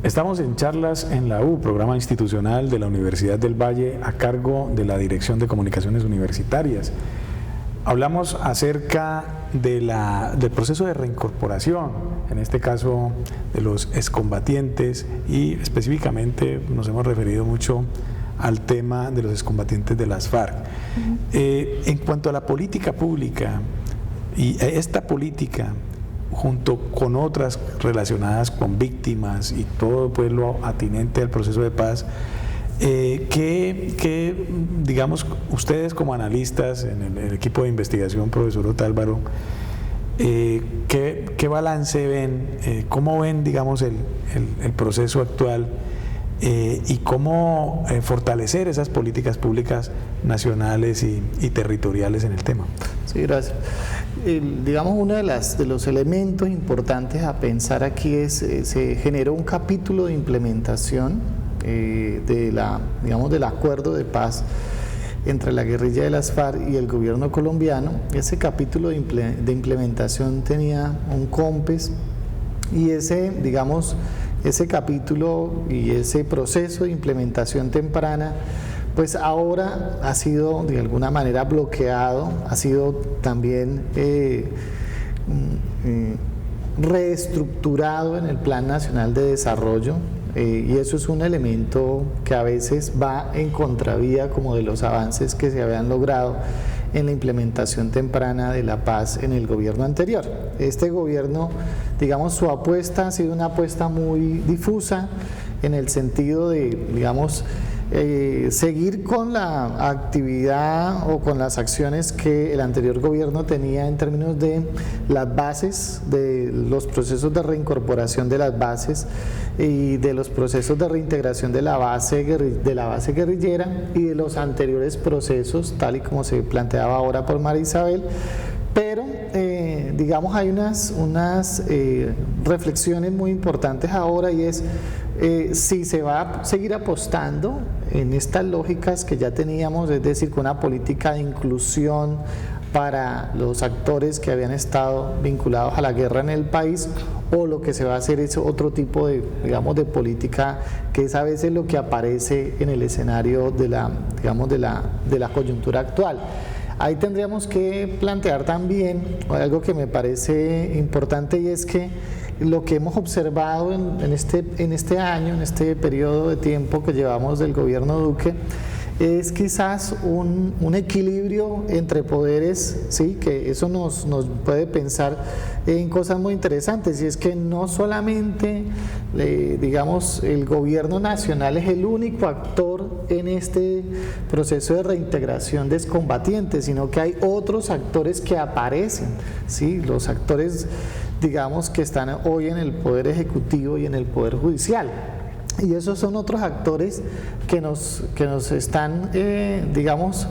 Estamos en Charlas en la U, programa institucional de la Universidad del Valle a cargo de la Dirección de Comunicaciones Universitarias. Hablamos acerca del proceso de reincorporación, en este caso de los excombatientes, y específicamente nos hemos referido mucho al tema de los excombatientes de las FARC. En cuanto a la política pública, y esta política junto con otras relacionadas con víctimas y todo pueblo atinente al proceso de paz, que digamos, ustedes como analistas en el equipo de investigación, profesor Otálvaro, ¿qué balance ven, cómo ven, digamos, el proceso actual y cómo fortalecer esas políticas públicas nacionales y territoriales en el tema? Sí, gracias. Digamos, uno de los elementos importantes a pensar aquí es, se generó un capítulo de implementación del acuerdo de paz entre la guerrilla de las FARC y el gobierno colombiano. Ese capítulo de implementación tenía un COMPES y ese capítulo y ese proceso de implementación temprana pues ahora ha sido de alguna manera bloqueado, ha sido también reestructurado en el Plan Nacional de Desarrollo, y eso es un elemento que a veces va en contravía como de los avances que se habían logrado en la implementación temprana de la paz en el gobierno anterior. Este gobierno, digamos, su apuesta ha sido una apuesta muy difusa en el sentido de, digamos, seguir con la actividad o con las acciones que el anterior gobierno tenía en términos de las bases, de los procesos de reincorporación de las bases y de los procesos de reintegración de la base guerrillera y de los anteriores procesos, tal y como se planteaba ahora por María Isabel. Pero, digamos, hay unas reflexiones muy importantes ahora, y es si se va a seguir apostando en estas lógicas que ya teníamos, es decir, con una política de inclusión para los actores que habían estado vinculados a la guerra en el país, o lo que se va a hacer es otro tipo de, digamos, de política que es a veces lo que aparece en el escenario de la coyuntura actual. Ahí tendríamos que plantear también algo que me parece importante, y es que lo que hemos observado en este año, en este periodo de tiempo que llevamos del gobierno Duque, es quizás un equilibrio entre poderes, ¿sí? Que eso nos puede pensar en cosas muy interesantes, y es que no solamente, digamos, el gobierno nacional es el único actor en este proceso de reintegración de excombatientes, sino que hay otros actores que aparecen, ¿sí? Los actores, digamos, que están hoy en el Poder Ejecutivo y en el Poder Judicial. Y esos son otros actores que nos están, digamos,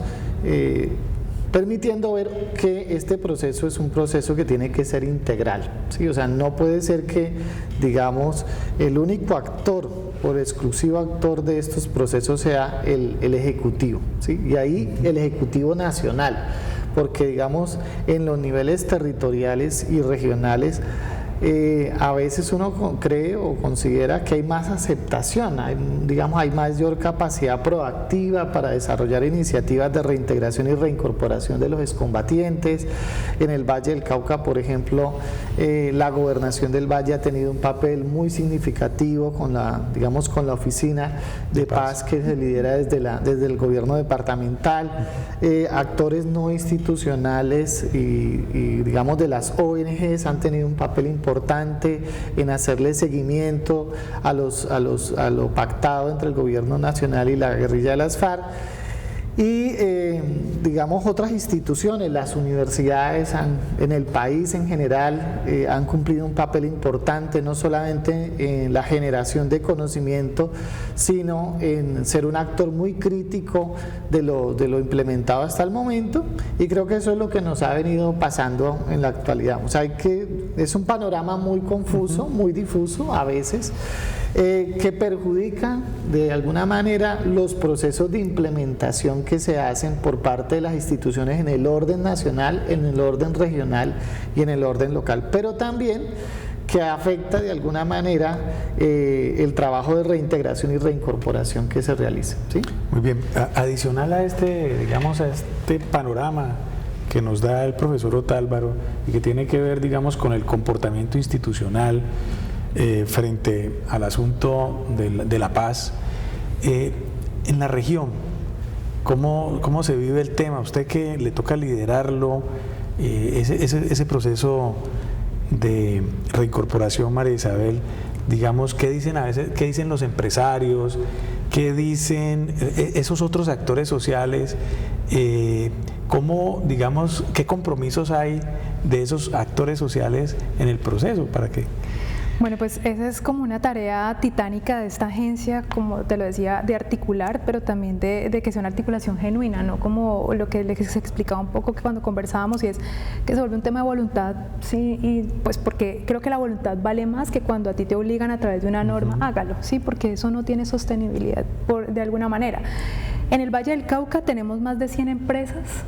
permitiendo ver que este proceso es un proceso que tiene que ser integral, ¿sí? O sea, no puede ser que, digamos, el único actor, por exclusivo actor de estos procesos sea el Ejecutivo, ¿sí? Y ahí el Ejecutivo Nacional, porque, digamos, en los niveles territoriales y regionales, a veces uno cree o considera que hay más aceptación, hay mayor capacidad proactiva para desarrollar iniciativas de reintegración y reincorporación de los excombatientes. En el Valle del Cauca, por ejemplo, la gobernación del Valle ha tenido un papel muy significativo con la oficina de paz que se lidera desde el gobierno departamental. Actores no institucionales y digamos de las ONGs han tenido un papel importante en hacerle seguimiento a lo pactado entre el gobierno nacional y la guerrilla de las FARC. Y digamos, otras instituciones, las universidades en el país en general han cumplido un papel importante, no solamente en la generación de conocimiento, sino en ser un actor muy crítico de lo implementado hasta el momento, y creo que eso es lo que nos ha venido pasando en la actualidad. O sea, es un panorama muy confuso, muy difuso a veces, que perjudica de alguna manera los procesos de implementación que se hacen por parte de las instituciones en el orden nacional, en el orden regional y en el orden local, pero también que afecta de alguna manera el trabajo de reintegración y reincorporación que se realiza, ¿sí? Muy bien. Adicional a digamos, a este panorama que nos da el profesor Otálvaro y que tiene que ver, digamos, con el comportamiento institucional frente al asunto de la paz, en la región, ¿cómo se vive el tema? Usted que le toca liderarlo, ese proceso de reincorporación, María Isabel, digamos, ¿qué dicen a veces, qué dicen los empresarios, qué dicen esos otros actores sociales? ¿Cómo, digamos, qué compromisos hay de esos actores sociales en el proceso para que? Bueno, pues esa es como una tarea titánica de esta agencia, como te lo decía, de articular, pero también de que sea una articulación genuina, ¿no? Como lo que les explicaba un poco que cuando conversábamos, y es que se vuelve un tema de voluntad, ¿sí? Y pues porque creo que la voluntad vale más que cuando a ti te obligan a través de una norma, hágalo, ¿sí? Porque eso no tiene sostenibilidad de alguna manera. En el Valle del Cauca tenemos más de 100 empresas.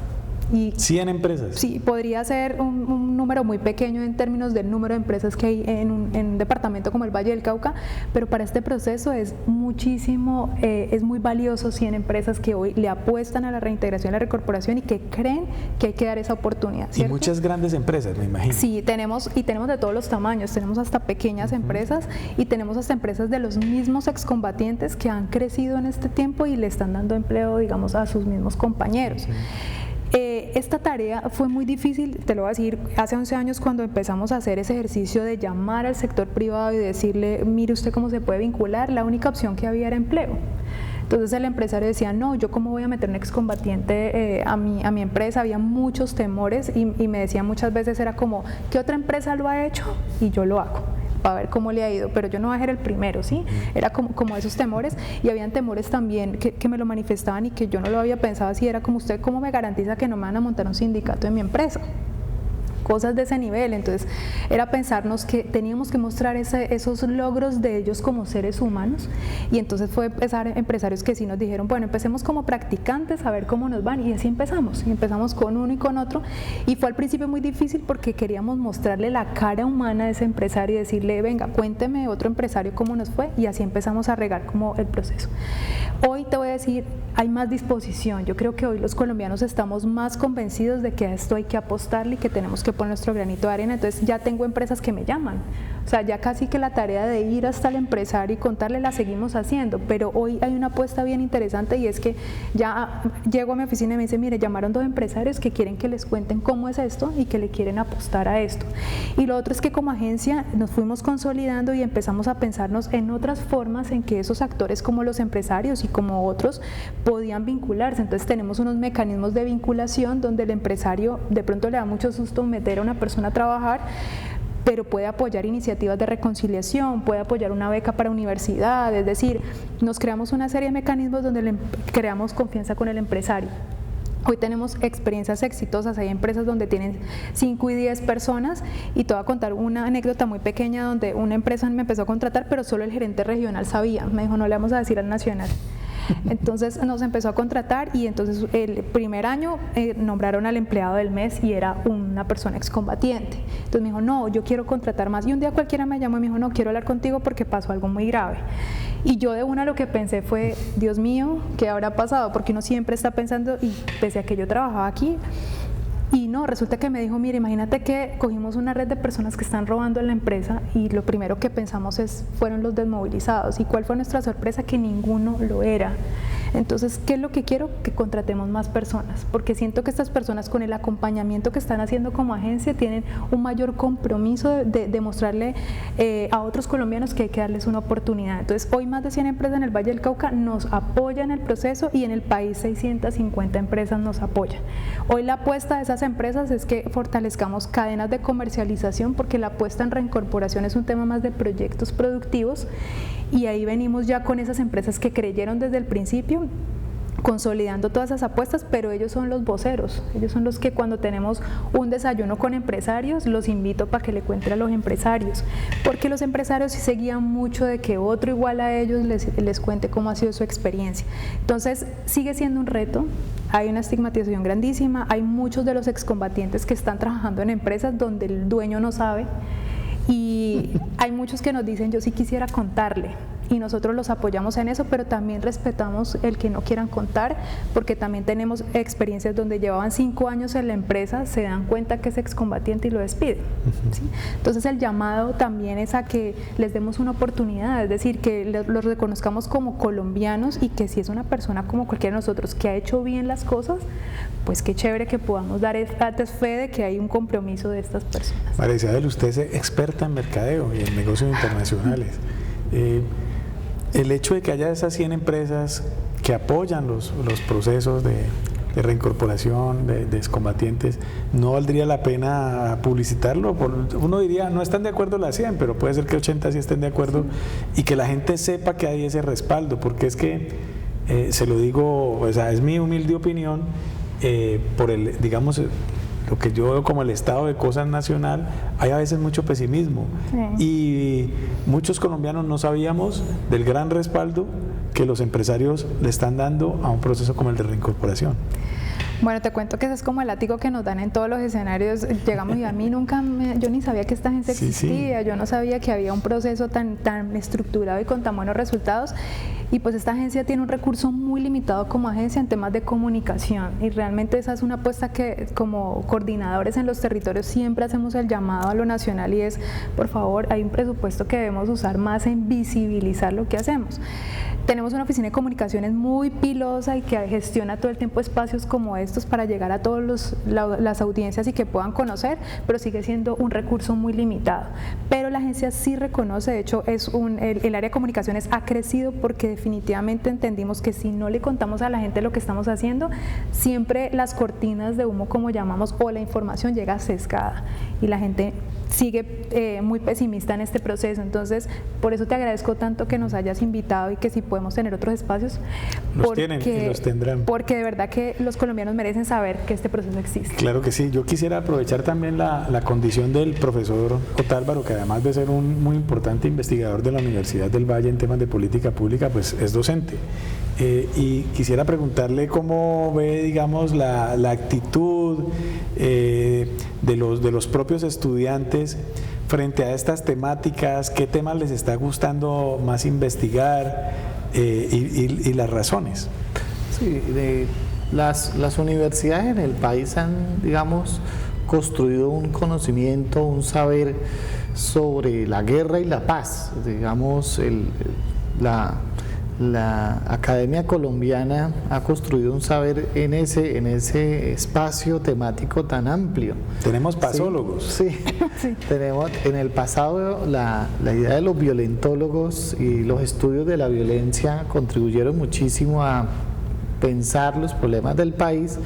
Y 100 empresas. Sí, podría ser un número muy pequeño en términos del número de empresas que hay en un departamento como el Valle del Cauca, pero para este proceso es muchísimo, es muy valioso 100 empresas que hoy le apuestan a la reintegración y la reincorporación y que creen que hay que dar esa oportunidad, ¿cierto? Y muchas grandes empresas, me imagino. Sí, tenemos de todos los tamaños, tenemos hasta pequeñas empresas y tenemos hasta empresas de los mismos excombatientes que han crecido en este tiempo y le están dando empleo, digamos, a sus mismos compañeros. Esta tarea fue muy difícil, te lo voy a decir, hace 11 años cuando empezamos a hacer ese ejercicio de llamar al sector privado y decirle, mire usted cómo se puede vincular, la única opción que había era empleo. Entonces el empresario decía, no, yo cómo voy a meter un excombatiente a mi empresa, había muchos temores y me decía muchas veces, era como, ¿qué otra empresa lo ha hecho? Y yo lo hago, para ver cómo le ha ido, pero yo no voy a ser el primero, ¿sí? Era como esos temores, y habían temores también que me lo manifestaban y que yo no lo había pensado así, era como, ¿usted cómo me garantiza que no me van a montar un sindicato en mi empresa? Cosas de ese nivel. Entonces era pensarnos que teníamos que mostrar esos logros de ellos como seres humanos, y entonces fue empezar empresarios que sí nos dijeron, bueno, empecemos como practicantes a ver cómo nos van, y así empezamos, y empezamos con uno y con otro, y fue al principio muy difícil porque queríamos mostrarle la cara humana de ese empresario y decirle, venga, cuénteme otro empresario cómo nos fue, y así empezamos a regar como el proceso. Hoy te voy a decir, hay más disposición, yo creo que hoy los colombianos estamos más convencidos de que a esto hay que apostarle y que tenemos que poner nuestro granito de arena. Entonces ya tengo empresas que me llaman, o sea, ya casi que la tarea de ir hasta el empresario y contarle la seguimos haciendo, pero hoy hay una apuesta bien interesante, y es que ya llego a mi oficina y me dice, mire, llamaron 2 empresarios que quieren que les cuenten cómo es esto y que le quieren apostar a esto. Y lo otro es que como agencia nos fuimos consolidando y empezamos a pensarnos en otras formas en que esos actores como los empresarios y como otros podían vincularse. Entonces tenemos unos mecanismos de vinculación donde el empresario de pronto le da mucho susto meter a una persona a trabajar, pero puede apoyar iniciativas de reconciliación, puede apoyar una beca para universidad, es decir, nos creamos una serie de mecanismos donde creamos confianza con el empresario. Hoy tenemos experiencias exitosas, hay empresas donde tienen 5 y 10 personas, y te voy a contar una anécdota muy pequeña donde una empresa me empezó a contratar, pero solo el gerente regional sabía, me dijo, no le vamos a decir al nacional. Entonces nos empezó a contratar, y entonces el primer año nombraron al empleado del mes y era una persona excombatiente. Entonces me dijo, no, yo quiero contratar más, y un día cualquiera me llamó y me dijo, no, quiero hablar contigo porque pasó algo muy grave. Y yo de una lo que pensé fue, Dios mío, ¿qué habrá pasado? Porque uno siempre está pensando, y pese a que yo trabajaba aquí, y no, resulta que me dijo, mire, imagínate que cogimos una red de personas que están robando en la empresa, y lo primero que pensamos fueron los desmovilizados. ¿Y cuál fue nuestra sorpresa? Que ninguno lo era. Entonces, ¿qué es lo que quiero? Que contratemos más personas, porque siento que estas personas, con el acompañamiento que están haciendo como agencia, tienen un mayor compromiso de mostrarle a otros colombianos que hay que darles una oportunidad. Entonces, hoy más de 100 empresas en el Valle del Cauca nos apoyan en el proceso, y en el país 650 empresas nos apoyan. Hoy la apuesta de esas empresas es que fortalezcamos cadenas de comercialización, porque la apuesta en reincorporación es un tema más de proyectos productivos, y ahí venimos ya con esas empresas que creyeron desde el principio, consolidando todas esas apuestas, pero ellos son los voceros, ellos son los que cuando tenemos un desayuno con empresarios, los invito para que le cuenten a los empresarios, porque los empresarios sí se guían mucho de que otro igual a ellos les cuente cómo ha sido su experiencia. Entonces sigue siendo un reto, hay una estigmatización grandísima, hay muchos de los excombatientes que están trabajando en empresas donde el dueño no sabe, y Y hay muchos que nos dicen, yo sí quisiera contarle, y nosotros los apoyamos en eso, pero también respetamos el que no quieran contar, porque también tenemos experiencias donde llevaban 5 años en la empresa, se dan cuenta que es excombatiente y lo despiden. ¿Sí? Entonces el llamado también es a que les demos una oportunidad, es decir, que los reconozcamos como colombianos, y que si es una persona como cualquiera de nosotros que ha hecho bien las cosas, pues qué chévere que podamos dar fe de que hay un compromiso de estas personas. María Isabel, usted es experta en mercadeo y en negocios internacionales. El hecho de que haya esas 100 empresas que apoyan los procesos de reincorporación de excombatientes, ¿no valdría la pena publicitarlo? Uno diría, no están de acuerdo las 100, pero puede ser que 80 sí estén de acuerdo, y que la gente sepa que hay ese respaldo, porque es que, se lo digo, o sea, es mi humilde opinión, por el, digamos, lo que yo veo como el estado de cosas nacional, hay a veces mucho pesimismo, y muchos colombianos no sabíamos del gran respaldo que los empresarios le están dando a un proceso como el de reincorporación. Bueno, te cuento que ese es como el látigo que nos dan en todos los escenarios. Llegamos y a mí yo ni sabía que esta agencia existía, yo no sabía que había un proceso tan estructurado y con tan buenos resultados. Y pues esta agencia tiene un recurso muy limitado como agencia en temas de comunicación, y realmente esa es una apuesta que como coordinadores en los territorios siempre hacemos el llamado a lo nacional, y es, por favor, hay un presupuesto que debemos usar más en visibilizar lo que hacemos. Tenemos una oficina de comunicaciones muy pilosa y que gestiona todo el tiempo espacios como estos para llegar a todas las audiencias y que puedan conocer, pero sigue siendo un recurso muy limitado. Pero la agencia sí reconoce, de hecho, el área de comunicaciones ha crecido porque definitivamente entendimos que si no le contamos a la gente lo que estamos haciendo, siempre las cortinas de humo, como llamamos, o la información llega sesgada y la gente sigue muy pesimista en este proceso. Entonces, por eso te agradezco tanto que nos hayas invitado y que si podemos tener otros espacios, los tienen y los tendrán. Porque de verdad que los colombianos merecen saber que este proceso existe. Claro que sí. Yo quisiera aprovechar también la condición del profesor Otálvaro, que además de ser un muy importante investigador de la Universidad del Valle en temas de política pública, pues es docente. Y quisiera preguntarle cómo ve, digamos, la actitud de los propios estudiantes frente a estas temáticas, qué temas les está gustando más investigar, y las razones. Sí, las universidades en el país han, digamos, construido un conocimiento, un saber sobre la guerra y la paz. Digamos, la Academia Colombiana ha construido un saber en ese espacio temático tan amplio. Tenemos pasólogos. Sí. Tenemos en el pasado la idea de los violentólogos y los estudios de la violencia contribuyeron muchísimo a pensar los problemas del país,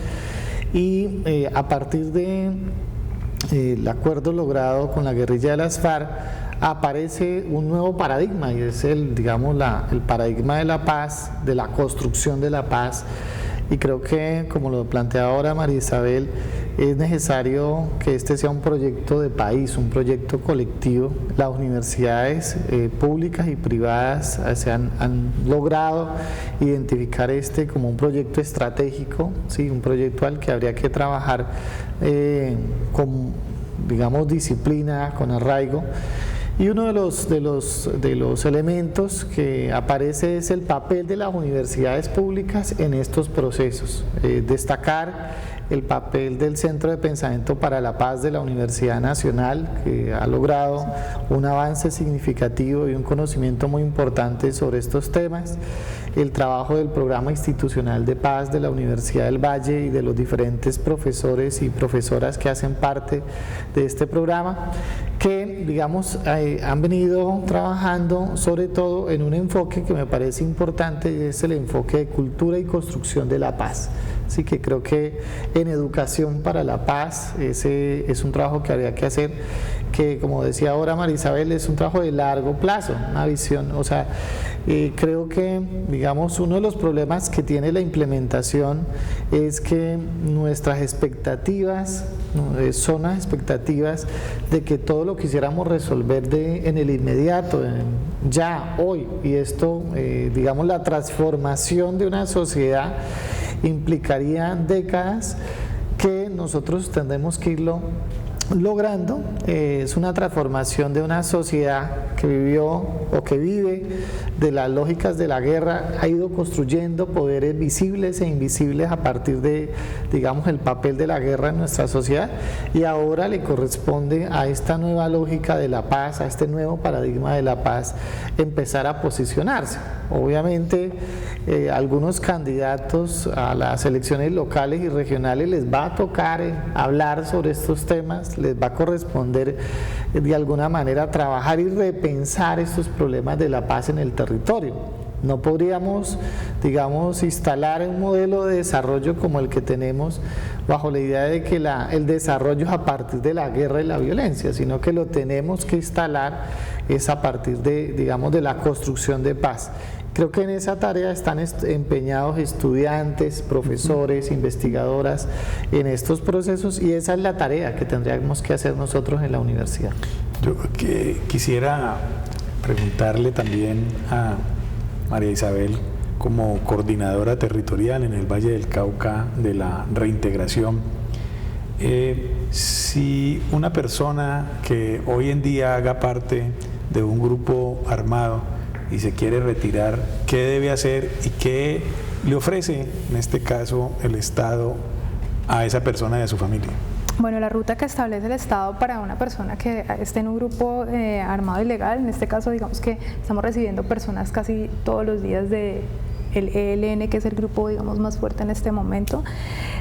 y a partir del acuerdo logrado con la guerrilla de las FARC aparece un nuevo paradigma, y es el paradigma de la paz, de la construcción de la paz. Y creo que, como lo plantea ahora María Isabel, es necesario que este sea un proyecto de país, un proyecto colectivo. Las universidades públicas y privadas han logrado identificar este como un proyecto estratégico, ¿sí? Un proyecto al que habría que trabajar con, digamos, disciplina, con arraigo. Y uno de los elementos que aparece es el papel de las universidades públicas en estos procesos. Destacar el papel del Centro de Pensamiento para la Paz de la Universidad Nacional, que ha logrado un avance significativo y un conocimiento muy importante sobre estos temas. El trabajo del Programa Institucional de Paz de la Universidad del Valle y de los diferentes profesores y profesoras que hacen parte de este programa, que, digamos, han venido trabajando sobre todo en un enfoque que me parece importante, y es el enfoque de cultura y construcción de la paz. Así que creo que en educación para la paz ese es un trabajo que habría que hacer, que, como decía ahora María Isabel, es un trabajo de largo plazo, una visión. O sea, creo que, digamos, uno de los problemas que tiene la implementación es que nuestras expectativas son las expectativas de que todo lo quisiéramos resolver en el inmediato, ya, hoy, y esto, digamos, la transformación de una sociedad implicaría décadas que nosotros tendremos que irlo logrando es una transformación de una sociedad que vivió o que vive de las lógicas de la guerra, ha ido construyendo poderes visibles e invisibles a partir de, digamos, el papel de la guerra en nuestra sociedad, y ahora le corresponde a esta nueva lógica de la paz, a este nuevo paradigma de la paz, empezar a posicionarse. Obviamente algunos candidatos a las elecciones locales y regionales les va a tocar hablar sobre estos temas, les va a corresponder de alguna manera trabajar y repensar estos problemas de la paz en el territorio. No podríamos, digamos, instalar un modelo de desarrollo como el que tenemos bajo la idea de que el desarrollo es a partir de la guerra y la violencia, sino que lo tenemos que instalar es a partir de, digamos, de la construcción de paz. Creo que en esa tarea están empeñados estudiantes, profesores, investigadoras en estos procesos, y esa es la tarea que tendríamos que hacer nosotros en la universidad. Yo quisiera preguntarle también a María Isabel, como coordinadora territorial en el Valle del Cauca de la reintegración, si una persona que hoy en día haga parte de un grupo armado y se quiere retirar, ¿qué debe hacer y qué le ofrece, en este caso, el Estado a esa persona y a su familia? Bueno, la ruta que establece el Estado para una persona que esté en un grupo armado ilegal, en este caso digamos que estamos recibiendo personas casi todos los días de el ELN, que es el grupo, digamos, más fuerte en este momento,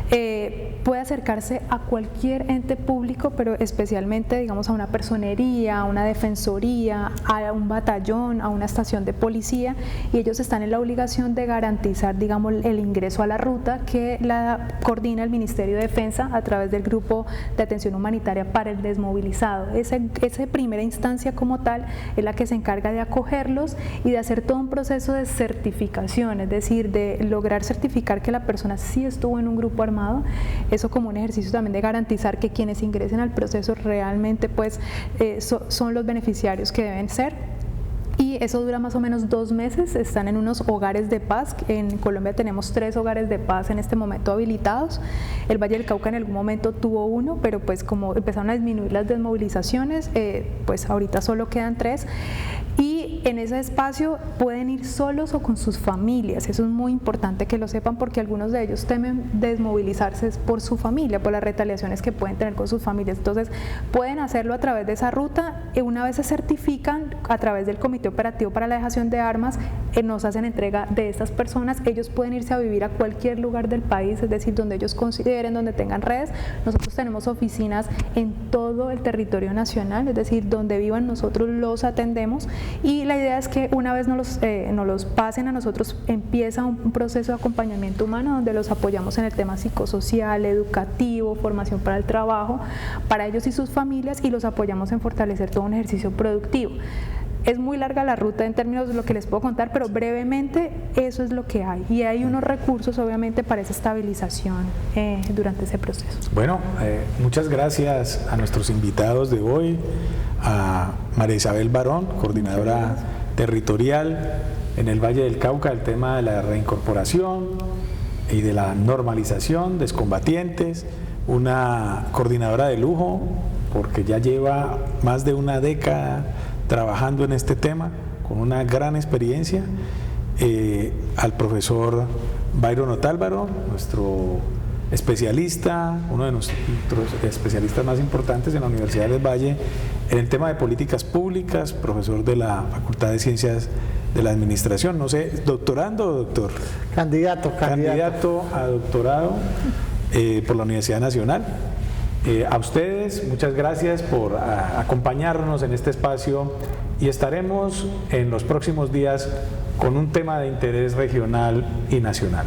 puede acercarse a cualquier ente público, pero especialmente, digamos, a una personería, a una defensoría, a un batallón, a una estación de policía, y ellos están en la obligación de garantizar, digamos, el ingreso a la ruta que la coordina el Ministerio de Defensa a través del Grupo de Atención Humanitaria para el Desmovilizado. Esa primera instancia como tal es la que se encarga de acogerlos y de hacer todo un proceso de certificación, es decir, de lograr certificar que la persona sí estuvo en un grupo armado, eso como un ejercicio también de garantizar que quienes ingresen al proceso realmente pues son los beneficiarios que deben ser. Y eso dura más o menos 2 meses, están en unos hogares de paz. En Colombia tenemos 3 hogares de paz en este momento habilitados. El Valle del Cauca en algún momento tuvo 1, pero pues como empezaron a disminuir las desmovilizaciones, pues ahorita solo quedan 3. Y en ese espacio pueden ir solos o con sus familias. Eso es muy importante que lo sepan, porque algunos de ellos temen desmovilizarse por su familia, por las retaliaciones que pueden tener con sus familias. Entonces pueden hacerlo a través de esa ruta, y una vez se certifican a través del Comité Operativo para la Dejación de Armas, nos hacen entrega de estas personas. Ellos pueden irse a vivir a cualquier lugar del país, es decir, donde ellos consideren, donde tengan redes. Nosotros tenemos oficinas en todo el territorio nacional, es decir, donde vivan nosotros los atendemos, y la idea es que una vez nos los pasen a nosotros, empieza un proceso de acompañamiento humano donde los apoyamos en el tema psicosocial, educativo, formación para el trabajo, para ellos y sus familias, y los apoyamos en fortalecer todo un ejercicio productivo. Es muy larga la ruta en términos de lo que les puedo contar, pero brevemente eso es lo que hay, y hay unos recursos obviamente para esa estabilización durante ese proceso. Bueno, muchas gracias a nuestros invitados de hoy, a María Isabel Barón, coordinadora territorial en el Valle del Cauca, el tema de la reincorporación y de la normalización de excombatientes, una coordinadora de lujo porque ya lleva más de una década trabajando en este tema, con una gran experiencia, al profesor Byron Otálvaro, nuestro especialista, uno de nuestros especialistas más importantes en la Universidad del Valle en el tema de políticas públicas, profesor de la Facultad de Ciencias de la Administración, no sé, ¿doctorando o doctor? Candidato a doctorado por la Universidad Nacional. A ustedes, muchas gracias por acompañarnos en este espacio, y estaremos en los próximos días con un tema de interés regional y nacional.